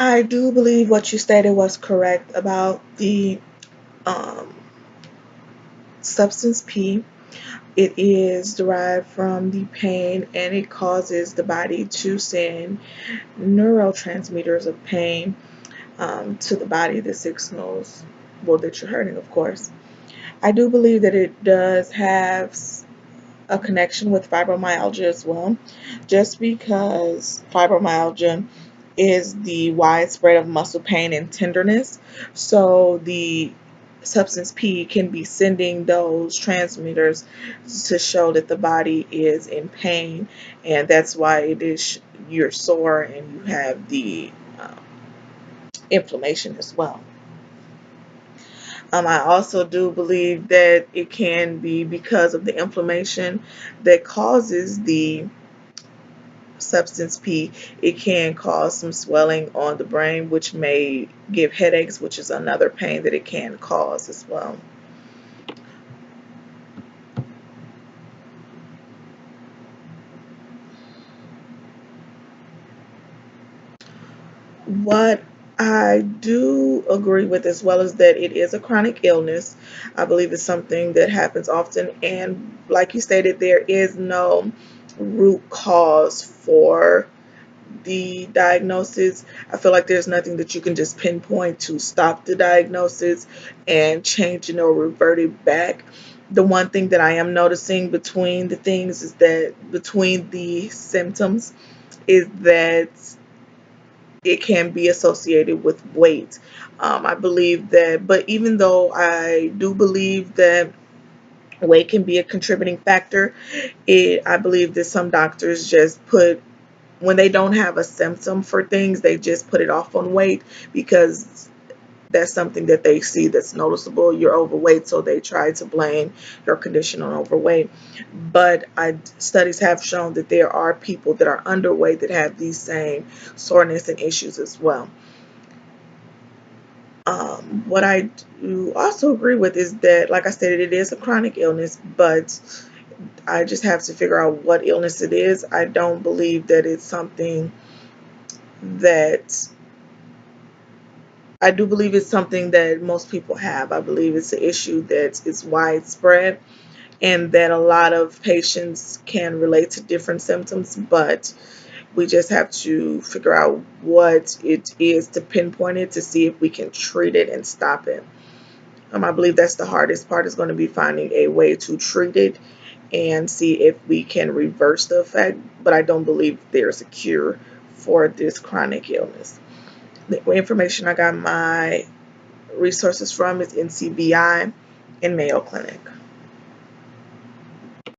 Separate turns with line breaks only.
I do believe what you stated was correct about the um, substance P. It is derived from the pain and it causes the body to send neurotransmitters of pain to the body that signals, well, that you're hurting, of course. I do believe that it does have a connection with fibromyalgia as well, just because fibromyalgia is the widespread of muscle pain and tenderness. So the substance P can be sending those transmitters to show that the body is in pain, and that's why it is you're sore and you have the inflammation as well. I also do believe that it can be because of the inflammation that causes the substance P. It can cause some swelling on the brain, which may give headaches, which is another pain that it can cause as well. What I do agree with as well is that it is a chronic illness. I believe it's something that happens often, and like you stated, there is no root cause for the diagnosis. I feel like there's nothing that you can just pinpoint to stop the diagnosis and change it or revert it back. The one thing that I am noticing between the things is that between the symptoms is that it can be associated with weight. I believe that, but even though I do believe that weight can be a contributing factor, I believe that some doctors just put, when they don't have a symptom for things, they just put it off on weight because that's something that they see that's noticeable. You're overweight, so they try to blame your condition on overweight. But studies have shown that there are people that are underweight that have these same soreness and issues as well. What I do also agree with is that, like I said, it is a chronic illness, but I just have to figure out what illness it is. I don't believe that it's something that I do believe it's something that most people have. I believe it's an issue that is widespread and that a lot of patients can relate to different symptoms, but we just have to figure out what it is to pinpoint it to see if we can treat it and stop it. I believe that's the hardest part, is going to be finding a way to treat it and see if we can reverse the effect, but I don't believe there's a cure for this chronic illness. The information I got my resources from is NCBI and Mayo Clinic.